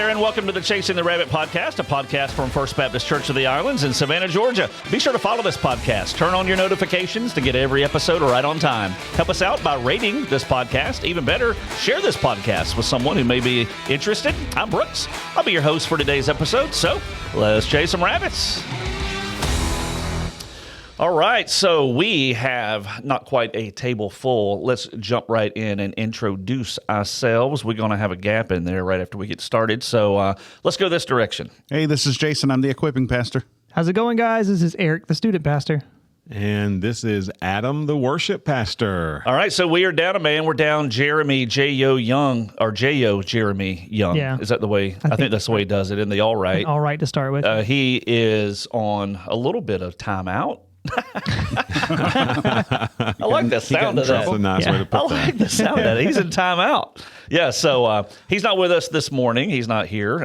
there, and welcome to the Chasing the Rabbit podcast, a podcast from First Baptist Church of the Islands in Savannah, Georgia. Be sure to follow this podcast. Turn on your notifications to get every episode right on time. Help us out by rating this podcast. Even better, share this podcast with someone who may be interested. I'm Brooks. I'll be your host for today's episode, so let's chase some rabbits. All right, so we have not quite a table full. Let's jump right in and introduce ourselves. We're going to have a gap in there right after we get started, so let's go this direction. Hey, this is Jason. I'm the equipping pastor. How's it going, guys? This is Eric, the student pastor. And this is Adam, the worship pastor. All right, so we are down a man. We're down Jeremy J.O. Young, or J.O. Jeremy Young. Yeah. Is that the way? I think that's the way he does it in the All Right. All right to start with. He is on a little bit of timeout. I like the sound of that. That's a nice way to put I that. like the sound of that. He's in timeout. Yeah, so he's not with us this morning. He's not here.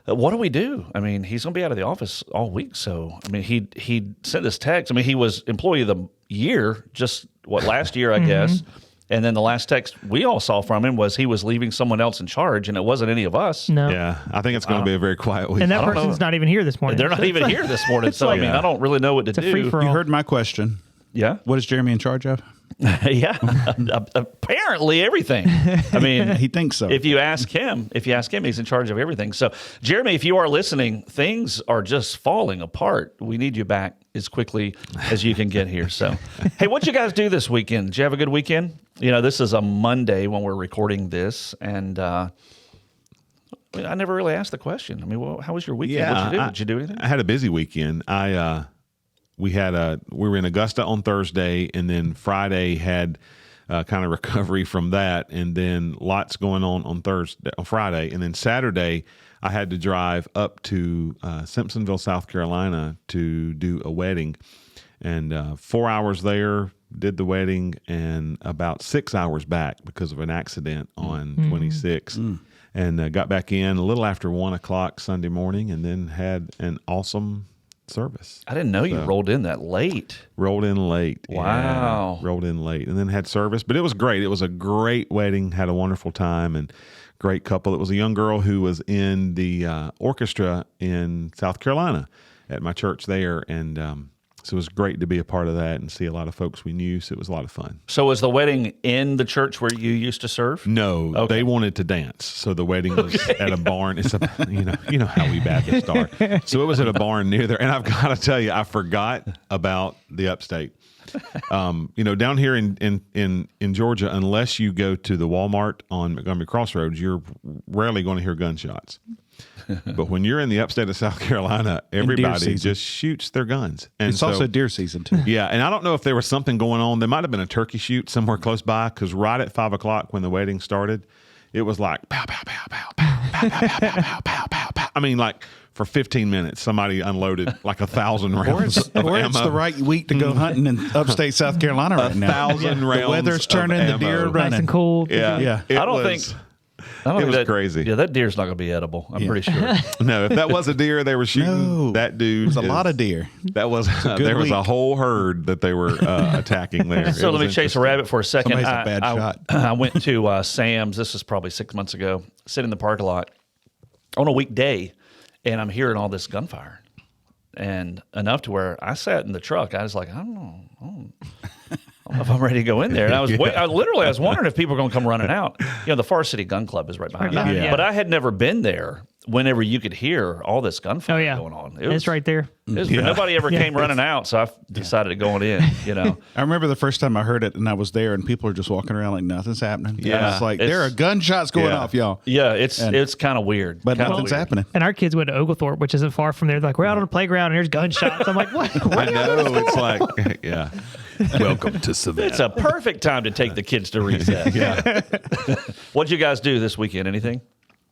What do we do? I mean, he's going to be out of the office all week. So, I mean, he sent this text. I mean, he was employee of the year just, last year, I guess. And then the last text we all saw from him was he was leaving someone else in charge, and it wasn't any of us. No. Yeah, I think it's going to be a very quiet week. And that don't know. person's not even here this morning. They're not even here this morning. So, I mean, I don't really know what to a do. free-for-all. You heard my question. Yeah. What is Jeremy in charge of? Yeah. Apparently everything. I mean, He thinks so. If you ask him, he's in charge of everything. So, Jeremy, if you are listening, things are just falling apart. We need you back as quickly as you can get here. So, hey, what'd you guys do this weekend? Did you have a good weekend? You know, this is a Monday when we're recording this, and I never really asked the question. I mean, well, how was your weekend? What'd you do? Did you do anything? I had a busy weekend. We were in Augusta on Thursday, and then Friday had kind of recovery from that, and then lots going on Friday, and then Saturday I had to drive up to Simpsonville, South Carolina, to do a wedding, and 4 hours there, did the wedding, and about 6 hours back because of an accident on 26, and got back in a little after 1 o'clock Sunday morning, and then had an awesome service. I didn't know you rolled in that late. Rolled in late. Wow. Yeah, rolled in late and then had service. But it was great. It was a great wedding. Had a wonderful time and great couple. It was a young girl who was in the orchestra in South Carolina at my church there. And so it was great to be a part of that and see a lot of folks we knew. So it was a lot of fun. So was the wedding in the church where you used to serve? No, they wanted to dance. So the wedding was at a barn. It's you know how we Baptists are. So it was at a barn near there. And I've got to tell you, I forgot about the upstate. Down here in Georgia, unless you go to the Walmart on Montgomery Crossroads, you're rarely going to hear gunshots. But when you're in the upstate of South Carolina, everybody just shoots their guns. And it's also deer season, too. Yeah, and I don't know if there was something going on. There might have been a turkey shoot somewhere close by, because right at 5 o'clock when the wedding started, it was like pow, pow, pow, pow, pow, pow, pow, pow, pow, pow, pow, pow. I mean, like for 15 minutes, somebody unloaded like 1,000 rounds of ammo. It's the right week to go hunting in upstate South Carolina right now. 1,000 rounds. The weather's turning, the deer are running. Nice and cool. Yeah. I don't think It was crazy. Yeah, that deer's not going to be edible. I'm pretty sure. No, if that was a deer they were shooting, that dude. There's a lot of deer. That was there was a whole herd that they were attacking there. So let me chase a rabbit for a second. Somebody's a bad shot. I went to Sam's. This is probably 6 months ago. Sitting in the parking lot on a weekday, and I'm hearing all this gunfire, and enough to where I sat in the truck. I was like, I don't know if I'm ready to go in there. And I was I was wondering if people were going to come running out. You know, the Far City Gun Club is right behind me. Yeah. But I had never been there whenever you could hear all this gunfire going on. It's right there. Nobody ever came running out, so I decided to go on in, you know. I remember the first time I heard it, and I was there, and people are just walking around like nothing's happening. Yeah. It's like, there are gunshots going off, y'all. Yeah, it's kind of weird. But Kinda nothing's weird. happening. And our kids went to Oglethorpe, which isn't far from there. They're like, we're out on the playground, and there's gunshots. I'm like, what? I know. It's like, yeah. Welcome to Savannah. It's a perfect time to take the kids to recess. What'd you guys do this weekend? Anything?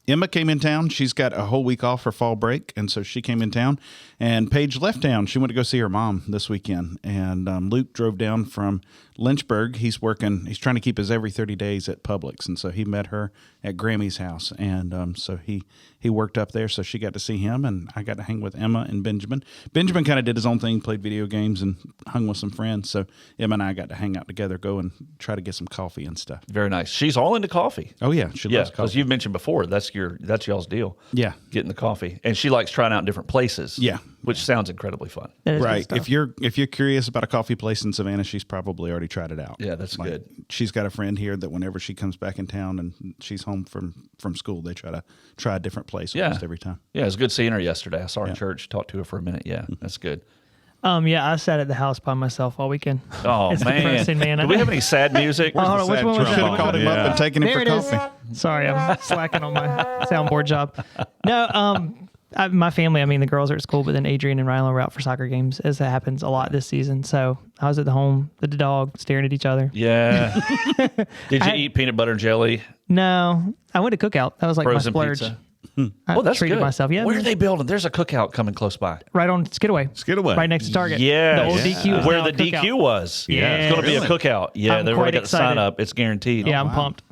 Emma came in town. She's got a whole week off for fall break, and so she came in town. And Paige left town. She went to go see her mom this weekend. And Luke drove down from Lynchburg. He's trying to keep his every 30 days at Publix. And so he met her at Grammy's house. And so he worked up there. So she got to see him, and I got to hang with Emma and Benjamin. Benjamin kind of did his own thing, played video games, and hung with some friends. So Emma and I got to hang out together, go and try to get some coffee and stuff. Very nice. She's all into coffee. Oh, yeah. She loves coffee. Because you've mentioned before, that's that's y'all's deal. Yeah. Getting the coffee. And she likes trying out different places. Yeah. Which sounds incredibly fun. That is good Right. stuff. If you're curious about a coffee place in Savannah, she's probably already tried it out. Yeah, that's good. She's got a friend here that whenever she comes back in town and she's home from school, they try a different place almost every time. Yeah, it was good seeing her yesterday. I saw her in church, talked to her for a minute. Yeah, that's good. Yeah, I sat at the house by myself all weekend. Oh, It's man. depressing, man. Do we have any sad music? Oh, hold on, which sad one was trombone? Should have called him up and taken him There for it is. coffee. Sorry, I'm slacking on my soundboard job. No, my family, I mean, the girls are at school, but then Adrian and Rylan were out for soccer games, as that happens a lot this season. So I was at the home with the dog, staring at each other. Yeah. Did you eat peanut butter and jelly? No, I went to Cookout. That was like Frozen my splurge. pizza? I Oh, that's treated good. myself. Yeah, Where man. are they building? There's a cookout coming close by. Right on Skidaway. Skidaway. Right next to Target. Yeah. The old DQ is Where now the a Cookout. DQ was. Yeah. It's going to be a cookout. Yeah, I'm they've already quite got the sign excited. up. It's guaranteed. Yeah, I'm pumped.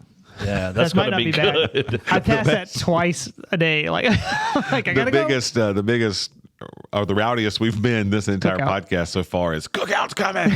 Yeah, that's That might going to not be be bad. good. I pass that twice a day. Like I The gotta biggest, or the rowdiest we've been this entire Cookout. podcast so far is Cookout's coming.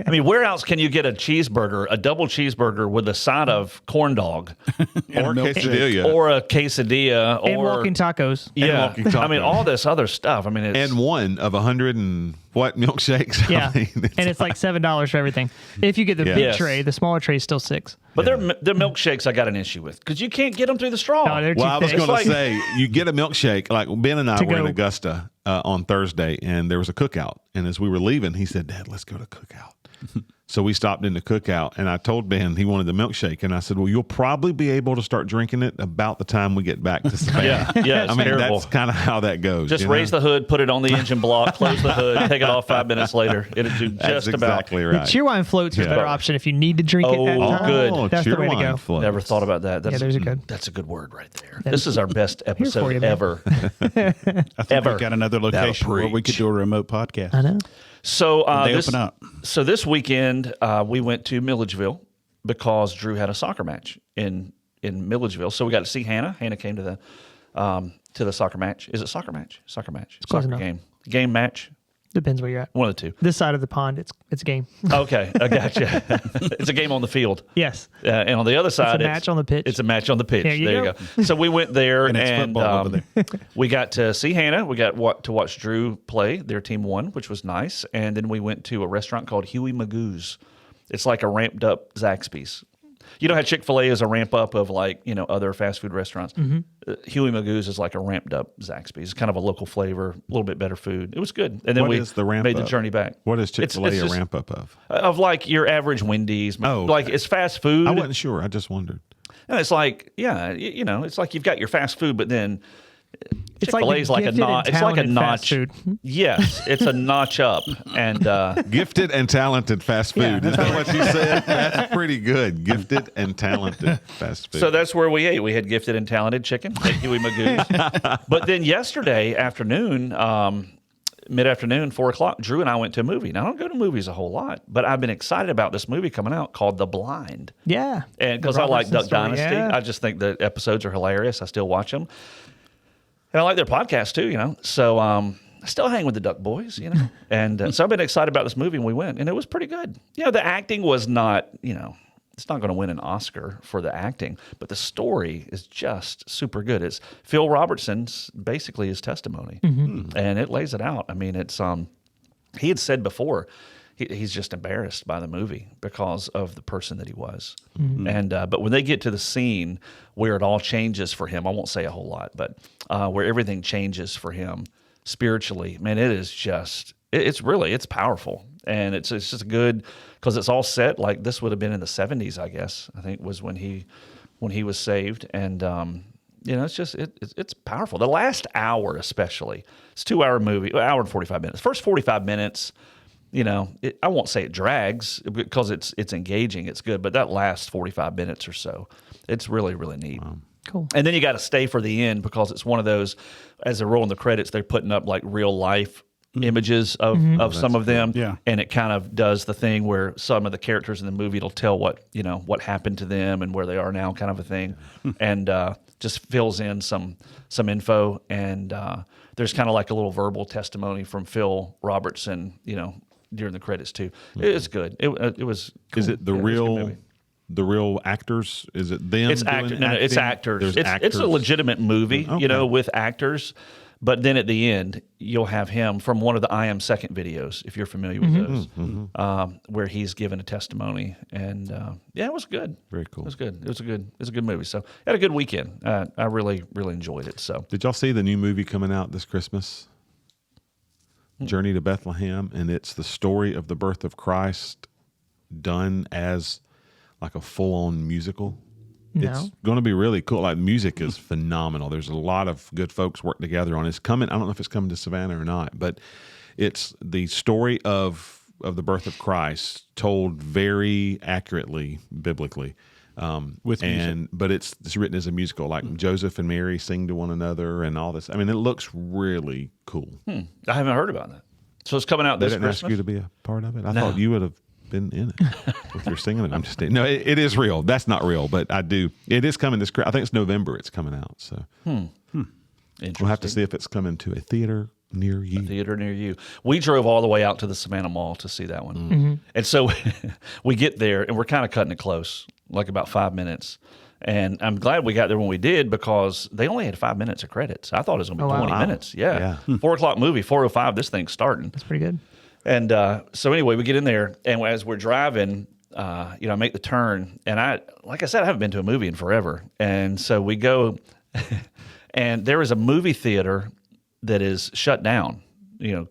I mean, where else can you get a cheeseburger, a double cheeseburger with a side of corn dog or quesadilla. or a quesadilla And or walking tacos. Yeah, walking taco. I mean, all this other stuff. I mean, it's, and one of 100 and what milkshakes? Yeah, I mean, and it's like $7 for everything. If you get the Yeah. big Yes. tray, the smaller tray is still $6. but their milkshakes I got an issue with because you can't get them through the straw. No, they're too well, I was thick. going to like- say, you get a milkshake. Like Ben and I To were in go. Augusta on Thursday, and there was a cookout. And as we were leaving, he said, "Dad, let's go to Cookout." So we stopped in the Cookout, and I told Ben he wanted the milkshake, and I said, "Well, you'll probably be able to start drinking it about the time we get back to Savannah." Yeah, it's I mean, terrible. that's kind of how that goes. Just you know? raise the hood, put it on the engine block, close the hood, take it off 5 minutes later. It'll do just That's about. exactly The right. Cheerwine floats are a Yeah. better option if you need to drink it at Oh, time. good. That's the way to Cheerwine go. floats. Never thought about that. That's, those are good. That's a good word right there. This is our best for episode you, man. ever. I think Ever. we've got another location where we could do a remote podcast. I know. So They open up. So this weekend we went to Milledgeville because Drew had a soccer match in Milledgeville. So we got to see Hannah. Hannah came to the soccer match. Is it soccer match? Soccer match. close Soccer enough. game match. Depends where you're at. One of the two. This side of the pond, it's a game. Okay, I gotcha. It's a game on the field. Yes. And on the other side, match on the pitch. It's a match on the pitch. There you you go. go. So we went there, And it's football over we got to see Hannah. We got to watch Drew play. Their team won, which was nice. And then we went to a restaurant called Huey Magoo's. It's like a ramped up Zaxby's. You know how Chick-fil-A is a ramp up of like, other fast food restaurants? Mm-hmm. Huey Magoo's is like a ramped up Zaxby's. It's kind of a local flavor, a little bit better food. It was good. And then What we is the ramp made the up? journey back. What is Chick-fil-A It's a just- ramp up of? Of like your average Wendy's. Oh, Like okay. it's fast food. I wasn't sure. I just wondered. And it's like, it's like you've got your fast food, but then It's like Chick-fil-A is the like a gifted and notch. It's like a talented fast notch. food. Yes, it's a notch up, and Gifted and talented fast food. Yeah. Is that what you said? That's pretty good. Gifted and talented fast food. so that's where we ate. We had gifted and talented chicken at Huey Magoo's. But then yesterday afternoon, mid-afternoon, 4:00, Drew and I went to a movie. Now I don't go to movies a whole lot, but I've been excited about this movie coming out called The Blind. Yeah. And The because I like Robertson Duck story, Dynasty, yeah. I just think the episodes are hilarious. I still watch them. And I like their podcast too, So I still hang with the Duck Boys, And so I've been excited about this movie, and we went, and it was pretty good. The acting was not, it's not going to win an Oscar for the acting, but the story is just super good. It's Phil Robertson's basically his testimony, and it lays it out. I mean, it's he had said before he's just embarrassed by the movie because of the person that he was. And but when they get to the scene where it all changes for him, I won't say a whole lot, but where everything changes for him spiritually, man, it is just it's powerful, and it's just good because it's all set like this would have been in the 70s, I guess. I think was when he was saved, and it's just it's powerful. The last hour especially, it's a 2-hour movie, hour and 45 minutes. First 45 minutes. I won't say it drags because it's engaging, it's good, but that last 45 minutes or so, it's really, really neat. Cool. And then you got to stay for the end because it's one of those, as they're rolling the credits, they're putting up like real life images of some of them. Yeah. And it kind of does the thing where some of the characters in the movie, it'll tell what happened to them and where they are now, kind of a thing. And just fills in some info. And there's kind of like a little verbal testimony from Phil Robertson, during the credits too. It's good. It was cool. Is it the Yeah, it was a good real movie. the real actors? Is it them? It's actors. No, it's actors. There's It's actors. a legitimate movie, Okay. with actors. But then at the end, you'll have him from one of the I Am Second videos, if you're familiar with those, where he's given a testimony. And it was good. Very cool. It was good. It was a good movie. So I had a good weekend. I really, really enjoyed it. So Did y'all see the new movie coming out this Christmas? Journey to Bethlehem, and it's the story of the birth of Christ done as like a full-on musical. No. It's going to be really cool. Like, music is phenomenal. There's a lot of good folks working together on it. It's coming. I don't know if it's coming to Savannah or not, but it's the story of the birth of Christ told very accurately biblically. With But it's written as a musical, like Joseph and Mary sing to one another and all this. I mean, it looks really cool. I haven't heard about that. So it's coming out They this didn't Christmas. ask you to be a part of it. I thought you would have been in it with your singing. I'm just no. It is real. That's not real, but I do. It is coming this. I think it's November. It's coming out. So we'll have to see if it's coming to a theater near you. Theater near you. We drove all the way out to the Savannah Mall to see that one. And so we get there and we're kind of cutting it close, like about 5 minutes. And I'm glad we got there when we did because they only had 5 minutes of credits. I thought it was going to be 20 minutes. Yeah. 4 o'clock movie, 4:05, this thing's starting. That's pretty good. And so anyway, we get in there, and as we're driving, I make the turn, and like I said, I haven't been to a movie in forever. And so we go, and there is a movie theater that is shut down,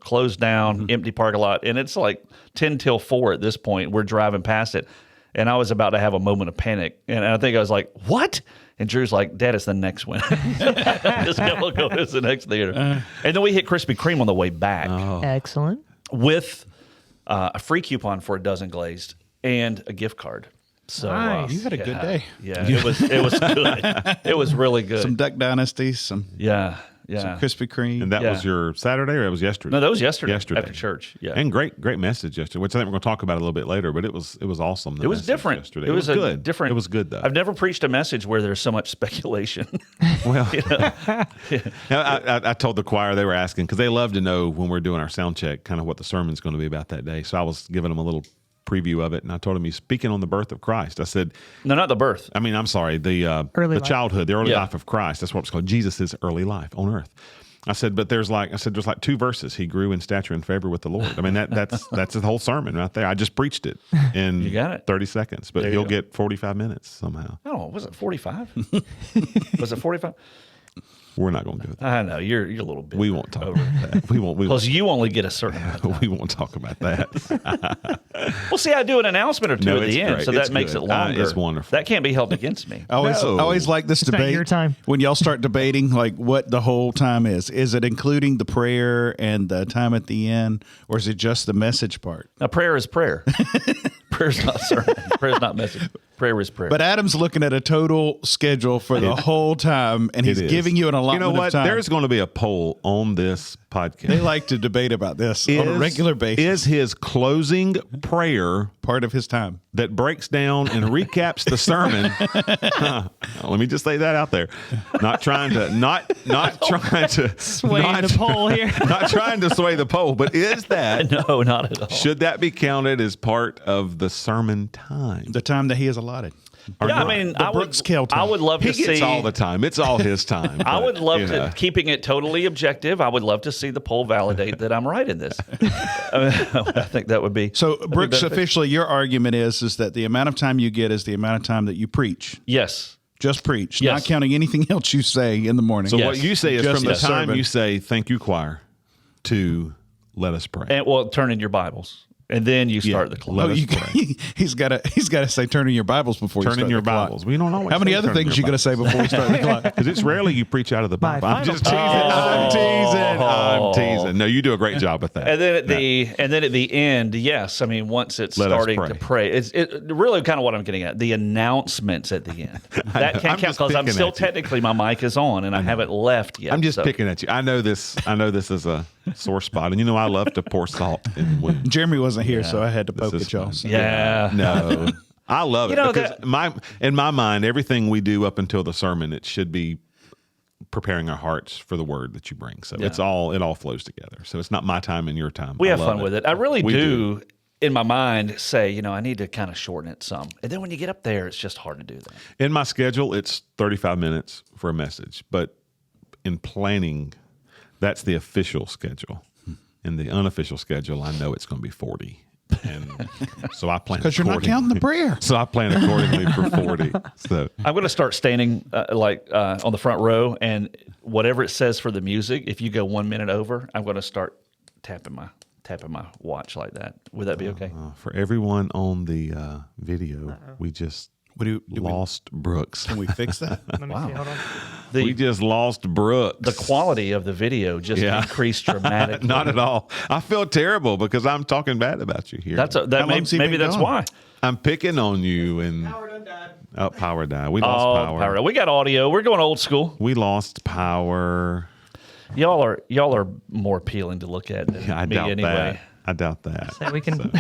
closed down, empty parking lot, and it's like 10 till 4 at this point. We're driving past it, and I was about to have a moment of panic, and I think I was like, "What?" And Drew's like, "Dad, it's the next one. Just go to the next theater." And then we hit Krispy Kreme on the way back Excellent. with a free coupon for a dozen glazed and a gift card. So Nice. You had a good day. Yeah, it was good. It was really good. Some Duck Dynasty, some Yeah. Krispy Kreme. And that was your Saturday, or it was yesterday? No, that was yesterday. Yesterday After church. Yeah. And great message yesterday, which I think we're going to talk about a little bit later. But it was awesome. It was different. Yesterday. It was good. different. It was good though. I've never preached a message where there's so much speculation. Well, I told the choir, they were asking because they love to know when we're doing our sound check, kind of what the sermon's going to be about that day. So I was giving them a little preview of it, and I told him he's speaking on the birth of Christ. I said, No, not the birth. I mean, I'm sorry, the Early life. childhood, the early Yeah. life of Christ. That's what it's called. Jesus' early life on earth. I said, but there's like 2 verses. He grew in stature and favor with the Lord. I mean, that's the whole sermon right there. I just preached it in You got it. 30 seconds, but There you he'll go. get 45 minutes somehow. Oh, was it 45? Was it 45? We're not going to do it. I know you're a little bit. We won't talk about that. We won't. because you only get a certain amount of time. We won't talk about that. Well, see, I do an announcement or two No, at it's the end, great. so that It's makes good. it longer. It's wonderful. That can't be held against me. I always like this not debate. your time. When y'all start debating like what the whole time is. Is it including the prayer and the time at the end, or is it just the message part? Now, prayer is prayer. Prayer's not sermon. Prayer's not message. Prayer is prayer. But Adam's looking at a total schedule for the whole time, and he's It is. giving you an allotment You know what? of time. There's going to be a poll on this podcast. They like to debate about this on a regular basis. Is his closing prayer part of his time. that breaks down and recaps the sermon? Let me just lay that out there. Not trying to Sway not- the poll here. not trying to sway the poll, but is that no, not at all. should that be counted as part of the sermon time? The time that he has allotted. Yeah, I mean, The Brooks Kell time. I would love He to gets see all the time. It's all his time. I but, would love you to, know. keeping it totally objective, I would love to see the poll validate that I'm right in this. I think that would be. So, Brooks, beneficial. officially, your argument is that the amount of time you get is the amount of time that you preach. Yes. Just preach, Yes. not counting anything else you say in the morning. So Yes. what you say is Just from the the time sermon. you say "Thank you, choir" to "Let us pray." And well, turn in your Bibles. And then you start the clock. Let Oh, us you, pray. he's got to say, turn in your Bibles before you Turn start in your the clock. Bibles. We don't always. How many say other turn in things your you going to say before we start the clock? Because it's rarely you preach out of the My Bible. I'm final just teasing. I'm teasing. I'm teasing. No, you do a great job at that. And then at the end, yes, I mean once it's Let us starting pray. to pray, it's really kind of what I'm getting at. The announcements at the end that know. can't I'm count just because I'm picking still at you. technically my mic is on and I haven't left yet. I'm just so. picking at you. I know this is a sore spot, and you know I love to pour salt in wounds. Jeremy wasn't here, so I had to poke is at y'all. fun. So. Yeah. No, I love it You know, because in my mind, everything we do up until the sermon, it should be preparing our hearts for the word that you bring. So it all flows together. So it's not my time and your time. We I have love fun with it. I really We do. in my mind say, I need to kind of shorten it some. And then when you get up there, it's just hard to do that. In my schedule, it's 35 minutes for a message, but in planning, that's the official schedule. In the unofficial schedule, I know it's going to be 40. And so I plan Because you're not counting the prayer. So I plan accordingly for 40. So I'm going to start standing on the front row, and whatever it says for the music, if you go 1 minute over, I'm going to start tapping my watch like that. Would that be okay? for everyone on the video, we just lost Brooks. Can we fix that? Let me see. Hold on. We just lost Brooks. The quality of the video just increased dramatically. Not at all. I feel terrible because I'm talking bad about you here. Maybe that's why. I'm picking on you and Power done died. oh, power died. We lost power. We got audio. We're going old school. We lost power. Y'all are more appealing to look at than I me doubt anyway. that. I doubt that. So we can.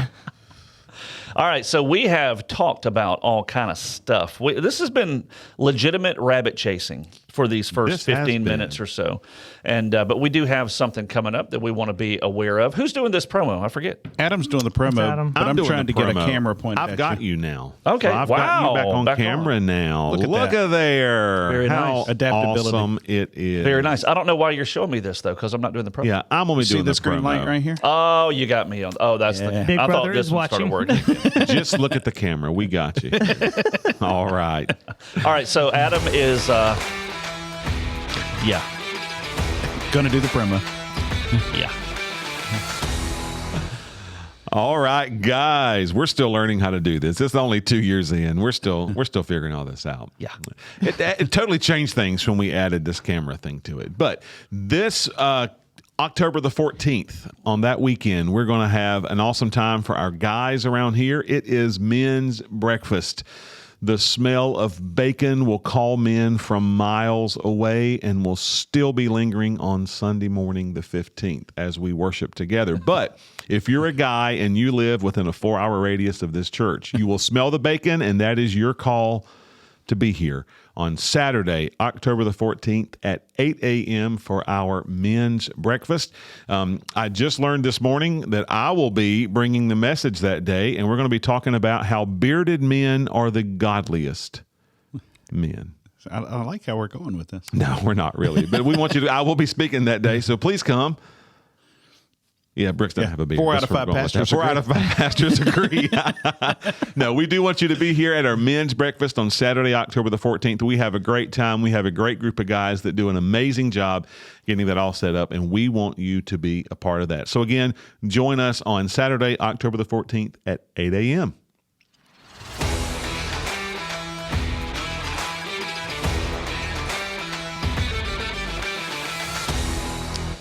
All right, so we have talked about all kind of stuff. This has been legitimate rabbit chasing for these first This has 15 minutes been. or so, and but we do have something coming up that we want to be aware of. Who's doing this promo? I forget. Adam's doing the promo, Adam. but I'm doing trying the to get a promo. camera pointed I've at got you. you now. Okay, So I've got you back on back camera on. now. Look at Look that. at there. Very How nice. Adaptability. awesome it is. Very nice. I don't know why you're showing me this though, because I'm not doing the promo. Yeah, I'm only See doing this the green promo. light right here? Oh, you got me on. Oh, that's Yeah. the. Big I thought brother this is one started watching. working. Just look at the camera. We got you. All right. All right, so Adam is. Yeah. Gonna do the promo. Yeah. All right, guys. We're still learning how to do this. It's only 2 years in. We're still figuring all this out. Yeah. It totally changed things when we added this camera thing to it. But this October the 14th, on that weekend, we're going to have an awesome time for our guys around here. It is men's breakfast. The smell of bacon will call men from miles away and will still be lingering on Sunday morning, the 15th, as we worship together. But if you're a guy and you live within a 4-hour radius of this church, you will smell the bacon, and that is your call to be here on Saturday, October the 14th at 8 a.m. for our men's breakfast. I just learned this morning that I will be bringing the message that day, and we're going to be talking about how bearded men are the godliest men. I like how we're going with this. No, we're not really, but we want you to. I will be speaking that day, so please come. Yeah, Brooks doesn't have a beard. 4 out That's of where 5 we're going with that. pastors 4 out of 5 pastors agree. No, we do want you to be here at our men's breakfast on Saturday, October the 14th. We have a great time. We have a great group of guys that do an amazing job getting that all set up, and we want you to be a part of that. So again, join us on Saturday, October the 14th at 8 a.m.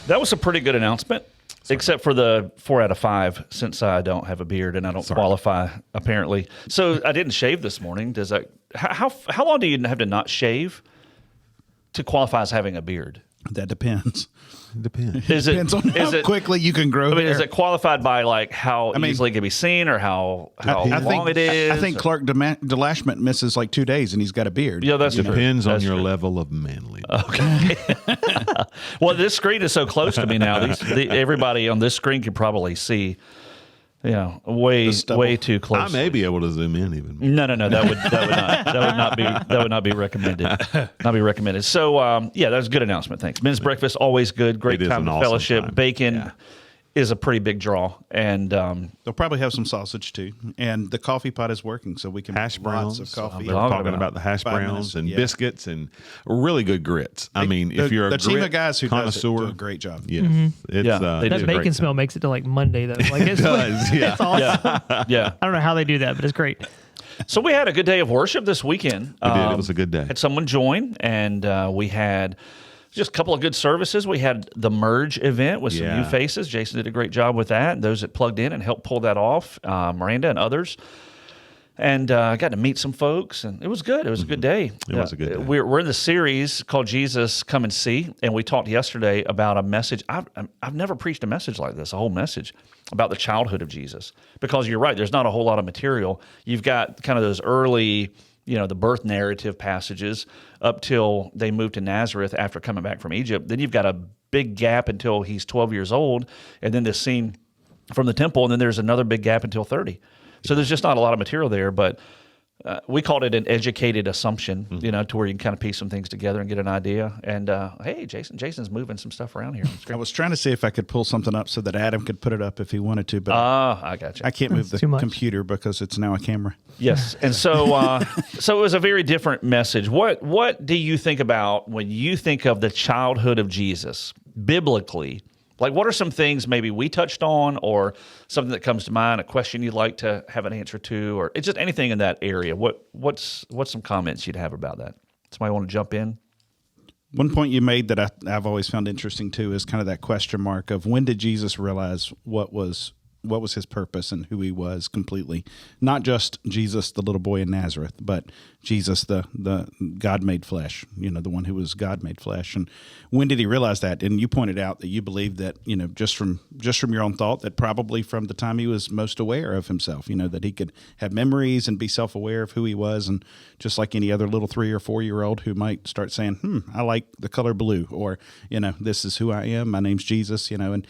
That was a pretty good announcement, except for the 4 out of 5, since I don't have a beard and I don't qualify, apparently. So I didn't shave this morning. Does that? How long do you have to not shave to qualify as having a beard? That depends. Depends. Is it Depends on how quickly you can grow I mean, hair. is it qualified by like how easily it can be seen or how long it is? I think Clark DeLashman misses like 2 days and he's got a beard. Yeah, that's true. Depends on That's your true. level of manliness. Well, this screen is so close to me now. Everybody on this screen could probably see. Yeah, way too close. I may be able to zoom in even. No. That would not be recommended. Not be recommended. So yeah, that was a good announcement. Thanks. Men's breakfast always good. Great It is time an to awesome fellowship. time. Bacon is a pretty big draw, and They'll probably have some sausage too. And the coffee pot is working, so we can Hash make lots browns. of coffee. They're Talk talking about about the hash 5 browns minutes, and yeah. biscuits and really good grits. I mean, if you're a the team grit of guys who does it do connoisseur, a great job. yes, it's Yeah, they That do. a great bacon smell time. makes it to like Monday though. Like it's, does, yeah. it's awesome. yeah. I don't know how they do that, but it's great. So we had a good day of worship this weekend. We did. It was a good day. Had someone join, and we had just a couple of good services. We had the Merge event with some Yeah. new faces. Jason did a great job with that. Those that plugged in and helped pull that off, Miranda and others. And I got to meet some folks, and it was good. It was a good day. It was a good day. We're in the series called Jesus Come and See, and we talked yesterday about a message. I've never preached a message like this, a whole message about the childhood of Jesus. Because you're right, there's not a whole lot of material. You've got kind of those early, the birth narrative passages up till they moved to Nazareth after coming back from Egypt. Then you've got a big gap until he's 12 years old, and then this scene from the temple, and then there's another big gap until 30. So there's just not a lot of material there, but we called it an educated assumption, to where you can kind of piece some things together and get an idea. And hey, Jason's moving some stuff around here. I was trying to see if I could pull something up so that Adam could put it up if he wanted to, but I got you. I can't move the too much. computer because it's now a camera. Yes, and so so it was a very different message. What do you think about when you think of the childhood of Jesus biblically? Like, what are some things maybe we touched on, or something that comes to mind, a question you'd like to have an answer to, or it's just anything in that area? What's some comments you'd have about that? Somebody want to jump in? One point you made that I've always found interesting too is kind of that question mark of when did Jesus realize what was his purpose and who he was completely. Not just Jesus, the little boy in Nazareth, but Jesus, the God made flesh, the one who was God made flesh. And when did he realize that? And you pointed out that you believe that, just from your own thought, that probably from the time he was most aware of himself, that he could have memories and be self-aware of who he was. And just like any other little 3 or 4 year old who might start saying, I like the color blue, or, this is who I am. My name's Jesus, and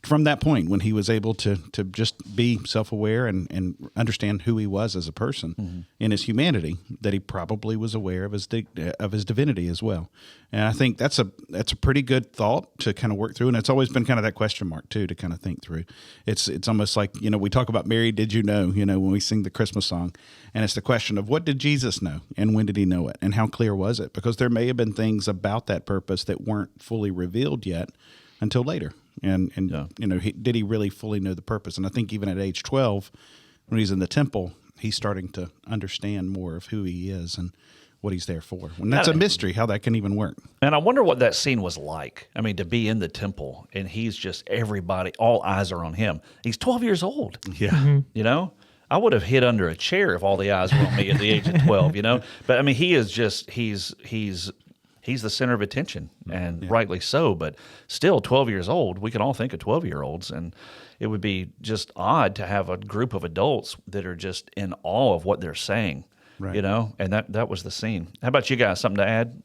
from that point when he was able to just be self-aware and understand who he was as a person in his humanity, that he probably was aware of his divinity as well. And I think that's a pretty good thought to kind of work through. And it's always been kind of that question mark too, to kind of think through. It's almost like, we talk about Mary, did you know, when we sing the Christmas song, and it's the question of what did Jesus know and when did he know it and how clear was it? Because there may have been things about that purpose that weren't fully revealed yet until later. And did he really fully know the purpose? And I think even at age 12, when he's in the temple, he's starting to understand more of who he is and what he's there for. And that's a mystery how that can even work. And I wonder what that scene was like. I mean, to be in the temple and he's just everybody, all eyes are on him. He's 12 years old. Yeah. I would have hid under a chair if all the eyes were on me at the age of 12, But I mean, he is just, he's the center of attention, and rightly so, but still 12 years old. We can all think of 12-year-olds, and it would be just odd to have a group of adults that are just in awe of what they're saying, Right. And that was the scene. How about you guys? Something to add?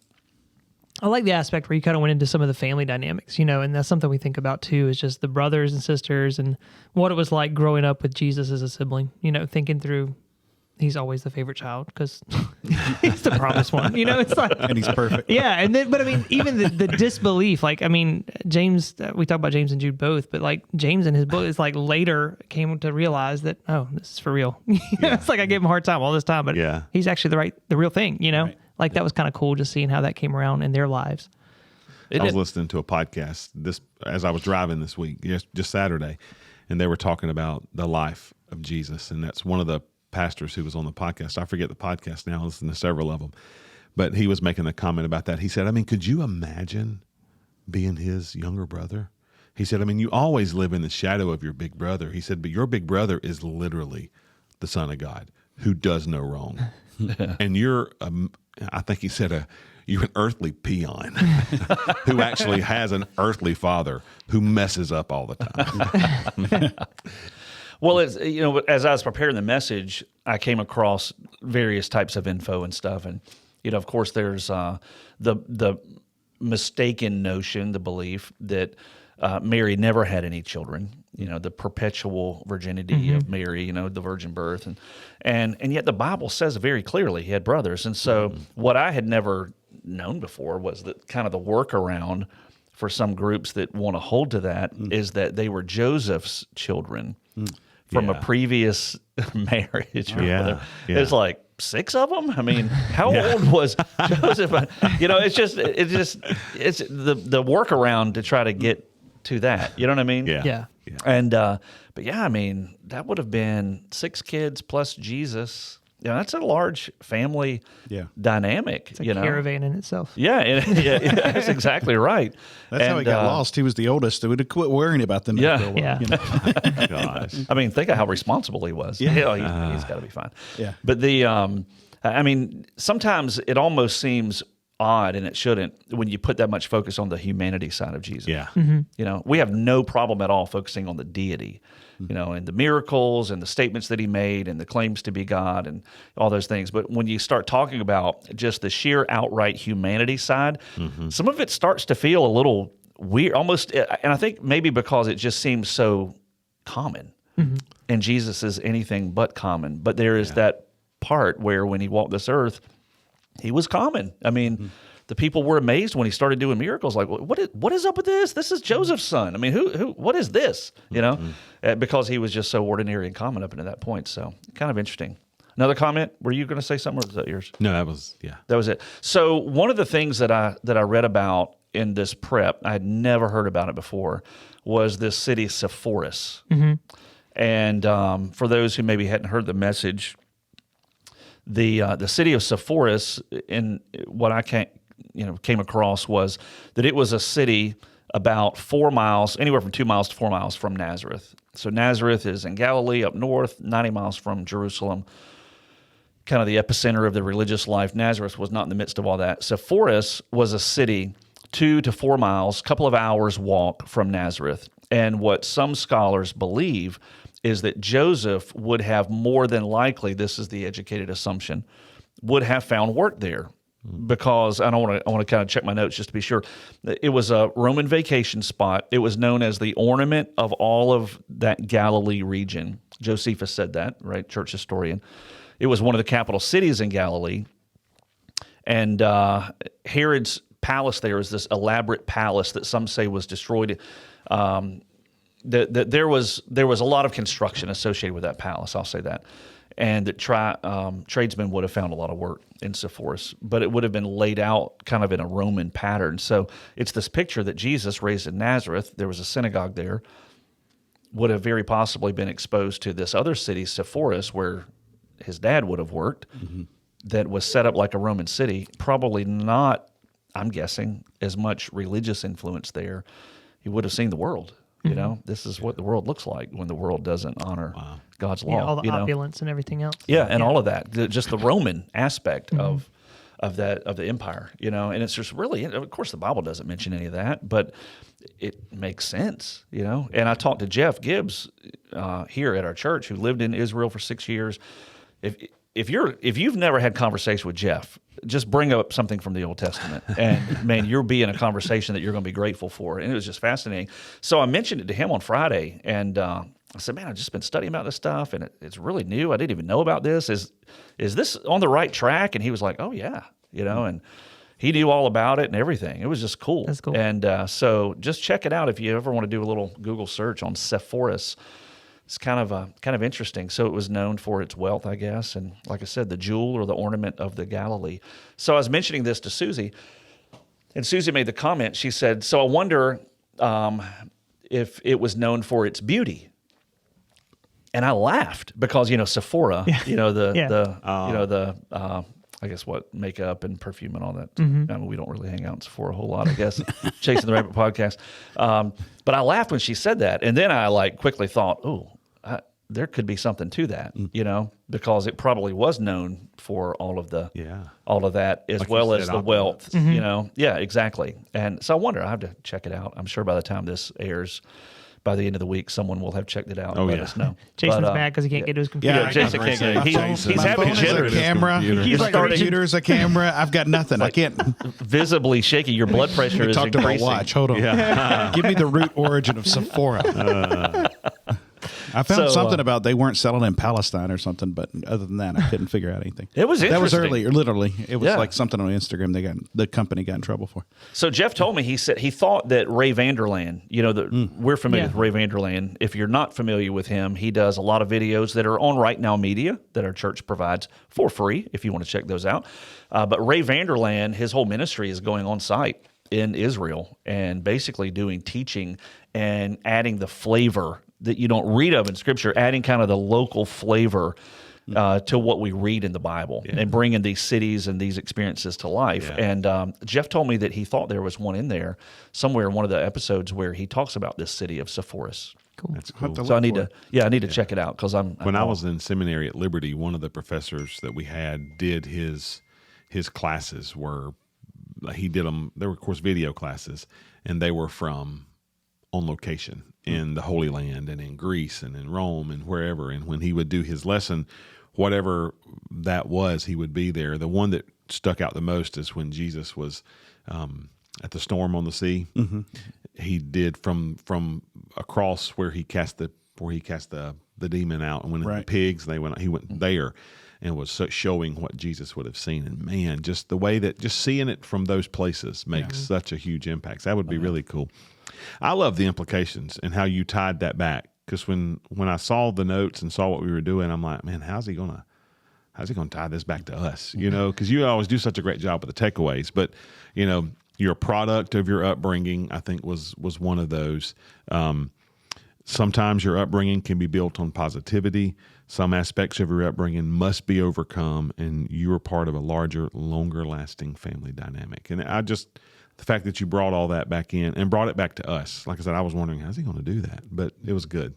I like the aspect where you kind of went into some of the family dynamics, and that's something we think about too, is just the brothers and sisters and what it was like growing up with Jesus as a sibling, thinking through. He's always the favorite child because he's the promised one. It's like, And he's perfect. yeah. And then, but I mean, even the disbelief, James, we talk about James and Jude both, but like James in his book is like later came to realize that, oh, this is for real. It's like I gave him a hard time all this time, but he's actually the real thing, Right. Like that was kind of cool just seeing how that came around in their lives. I was listening to a podcast as I was driving this week, just Saturday, and they were talking about the life of Jesus, and that's one of the pastors who was on the podcast. I forget the podcast now. I listen to several of them, but he was making a comment about that. He said, I mean, could you imagine being his younger brother? He said, I mean, you always live in the shadow of your big brother. He said, but your big brother is literally the Son of God who does no wrong. And you're, I think he said, you're an earthly peon who actually has an earthly father who messes up all the time. Well, it's, as I was preparing the message, I came across various types of info and stuff. And, of course, there's the mistaken notion, the belief that Mary never had any children, the perpetual virginity of Mary, the virgin birth. And yet the Bible says very clearly he had brothers. And so what I had never known before was that kind of the workaround for some groups that want to hold to that is that they were Joseph's children from a previous marriage. Or whatever. It's like 6 of them. I mean, how old was Joseph? It's the workaround to try to get to that. You know what I mean? Yeah. And but I mean, that would have been 6 kids plus Jesus. That's a large family dynamic. It's a caravan in itself. Yeah, that's exactly right. That's how he got lost. He was the oldest. They would have quit worrying about them. Yeah. After a while, Gosh. I mean, think of how responsible he was. Yeah, he's got to be fine. Yeah. But I mean, sometimes it almost seems odd, and it shouldn't, when you put that much focus on the humanity side of Jesus. Yeah. We have no problem at all focusing on the deity, and the miracles and the statements that he made and the claims to be God and all those things. But when you start talking about just the sheer outright humanity side, some of it starts to feel a little weird, almost, and I think maybe because it just seems so common. And Jesus is anything but common. But there is that part where when he walked this earth, he was common. I mean, the people were amazed when he started doing miracles. Like, what is up with this? This is Joseph's son. I mean, what is this? You know, because he was just so ordinary and common up until that point. So kind of interesting. Another comment? Were you going to say something, or was that yours? No, that was That was it. So one of the things that I read about in this prep, I had never heard about it before, was this city Sepphoris. And for those who maybe hadn't heard the message, the city of Sepphoris, in what I came across, was that it was a city about 4 miles, anywhere from 2 miles to 4 miles from Nazareth. So Nazareth is in Galilee, up north, 90 miles from Jerusalem, kind of the epicenter of the religious life. Nazareth was not in the midst of all that. Sepphoris was a city 2 to 4 miles, couple of hours walk from Nazareth. And what some scholars believe is that Joseph would have more than likely, this is the educated assumption, would have found work there. Because I want to kind of check my notes just to be sure. It was a Roman vacation spot. It was known as the ornament of all of that Galilee region. Josephus said that, right? Church historian. It was one of the capital cities in Galilee. And Herod's palace there is this elaborate palace that some say was destroyed. There was a lot of construction associated with that palace. I'll say that. And that tradesmen would have found a lot of work in Sepphoris, but it would have been laid out kind of in a Roman pattern. So it's this picture that Jesus, raised in Nazareth, there was a synagogue there, would have very possibly been exposed to this other city, Sepphoris, where his dad would have worked, that was set up like a Roman city. Probably not, I'm guessing, as much religious influence there. He would have seen the world. You know, this is what the world looks like when the world doesn't honor God's law. Yeah, all the you know? opulence and everything else. Yeah, and all of that, just the Roman aspect of the empire, you know, and it's just really, of course, the Bible doesn't mention any of that, but it makes sense, you know. And I talked to Jeff Gibbs here at our church, who lived in Israel for 6 years. If you've never had conversation with Jeff, just bring up something from the Old Testament, and man, you'll be in a conversation that you're going to be grateful for. And it was just fascinating. So I mentioned it to him on Friday, and I said, "Man, I've just been studying about this stuff, and it's really new. I didn't even know about this. Is this on the right track?" And he was like, "Oh yeah," you know, and he knew all about it and everything. It was just cool. That's cool. And so just check it out if you ever want to do a little Google search on Sepphoris. It's kind of interesting. So it was known for its wealth, I guess, and like I said, the jewel or the ornament of the Galilee. So I was mentioning this to Susie, and Susie made the comment. She said, "So I wonder if it was known for its beauty." And I laughed because Sephora, I guess makeup and perfume and all that. I mean, we don't really hang out in Sephora a whole lot, I guess. Chasing the Rabbit podcast, but I laughed when she said that, and then I quickly thought, "Oh, there could be something to that," because it probably was known for all of that, as like well you as said, the wealth. Yeah, exactly. And so I wonder. I have to check it out. I'm sure by the time this airs, by the end of the week, someone will have checked it out and let us know. Jason's mad because he can't get to his computer. Yeah, Jason can't get it. He's my having phone is a jitters. camera. He's like My reaching- computer's a camera. I've got nothing. I can't Visibly shaky. Your blood pressure is talk to my increasing. watch. Hold on. Give me the root origin of Sephora. I found So, something about they weren't selling in Palestine or something, but other than that, I couldn't figure out anything. It was That was interesting. earlier, literally. It was Yeah. like something on Instagram the company got in trouble for. So Jeff told me, he said he thought that Ray Vanderland, we're familiar with Ray Vanderland. If you're not familiar with him, he does a lot of videos that are on Right Now Media that our church provides for free if you want to check those out. But Ray Vanderland, his whole ministry is going on site in Israel and basically doing teaching and adding the flavor that you don't read of in Scripture, adding kind of the local flavor to what we read in the Bible and bringing these cities and these experiences to life. Yeah. And Jeff told me that he thought there was one in there somewhere in one of the episodes where he talks about this city of Sepphoris. Cool. That's cool. So I need to check it out because When I was in seminary at Liberty, one of the professors that we had did his classes were he did them. They were of course video classes, and they were from on location in the Holy Land and in Greece and in Rome and wherever. And when he would do his lesson, whatever that was, he would be there. The one that stuck out the most is when Jesus was at the storm on the sea. he did from across where he cast the demon out and went into the Right. pigs. He went there and was showing what Jesus would have seen. And man, just the way that just seeing it from those places makes such a huge impact. So that would be really cool. I love the implications and how you tied that back, because when I saw the notes and saw what we were doing, I'm like, man, how's he gonna tie this back to us? You know, because you always do such a great job with the takeaways, but you know, your product of your upbringing, I think, was one of those. Sometimes your upbringing can be built on positivity. Some aspects of your upbringing must be overcome, and you are part of a larger, longer-lasting family dynamic. And the fact that you brought all that back in and brought it back to us, like I said, I was wondering, how's he going to do that? But it was good.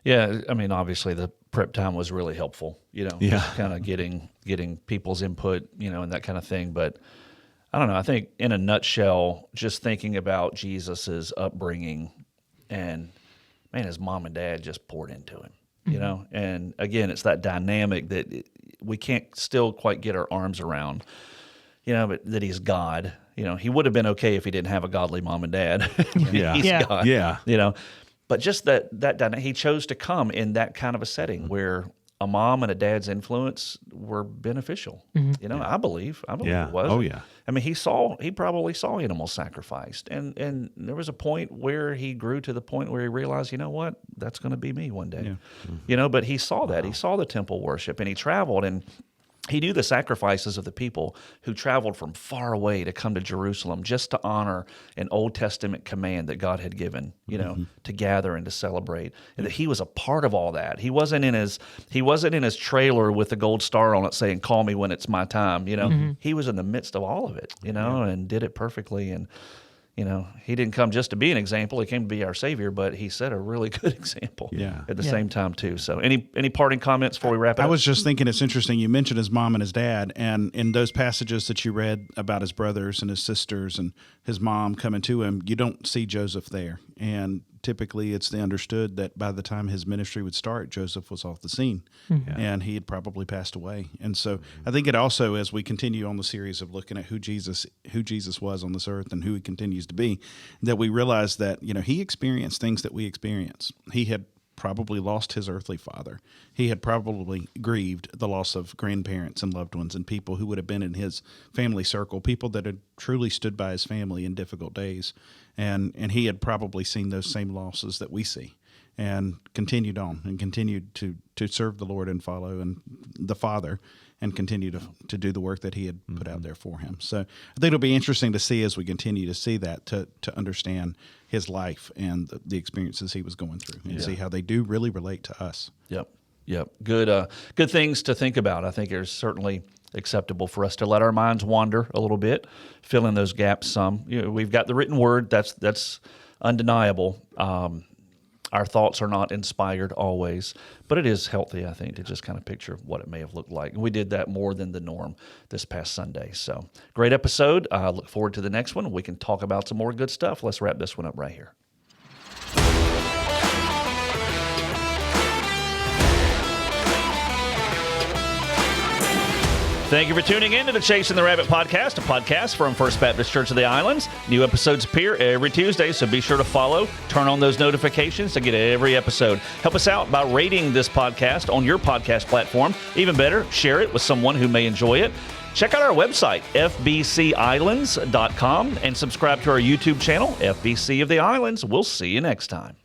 Yeah, I mean, obviously the prep time was really helpful, you know, just kind of getting people's input, you know, and that kind of thing. But I don't know, I think in a nutshell, just thinking about Jesus's upbringing, and man, his mom and dad just poured into him, you know? And again, it's that dynamic that we can't still quite get our arms around, you know, but that he's God. You know, he would have been okay if he didn't have a godly mom and dad. Yeah. He's Yeah. God, Yeah. you know? But just that he chose to come in that kind of a setting where a mom and a dad's influence were beneficial. You know, I believe Yeah. it was. Oh, yeah. I mean, he probably saw animals sacrificed, and there was a point where he grew to the point where he realized, you know what, that's going to be me one day. You know, but he saw that. He saw the temple worship, and he traveled, and he knew the sacrifices of the people who traveled from far away to come to Jerusalem just to honor an Old Testament command that God had given, you know, to gather and to celebrate. And that he was a part of all that. He wasn't in his trailer with the gold star on it saying, "Call me when it's my time." You know, he was in the midst of all of it, you know, and did it perfectly. And you know, he didn't come just to be an example; he came to be our Savior. But he set a really good example, at the same time too. So, any parting comments before we wrap it up? I was just thinking it's interesting. You mentioned his mom and his dad, and in those passages that you read about his brothers and his sisters and his mom coming to him, you don't see Joseph there. And typically it's understood that by the time his ministry would start, Joseph was off the scene and he had probably passed away. And so I think it also, as we continue on the series of looking at who Jesus was on this earth and who he continues to be, that we realize that, you know, he experienced things that we experience. He had probably lost his earthly father. He had probably grieved the loss of grandparents and loved ones and people who would have been in his family circle, people that had truly stood by his family in difficult days. And he had probably seen those same losses that we see and continued on and continued to serve the Lord and follow and the Father and continue to do the work that he had put out there for him. So I think it'll be interesting to see as we continue to see that, to understand his life and the experiences he was going through and see how they do really relate to us. Yep. Good things to think about. I think it's certainly acceptable for us to let our minds wander a little bit, fill in those gaps some. You know, we've got the written word, that's undeniable. Our thoughts are not inspired always, but it is healthy, I think, to just kind of picture what it may have looked like. And we did that more than the norm this past Sunday. So great episode. I look forward to the next one. We can talk about some more good stuff. Let's wrap this one up right here. Thank you for tuning in to the Chasing the Rabbit podcast, a podcast from First Baptist Church of the Islands. New episodes appear every Tuesday, so be sure to follow, turn on those notifications to get every episode. Help us out by rating this podcast on your podcast platform. Even better, share it with someone who may enjoy it. Check out our website, fbcislands.com, and subscribe to our YouTube channel, FBC of the Islands. We'll see you next time.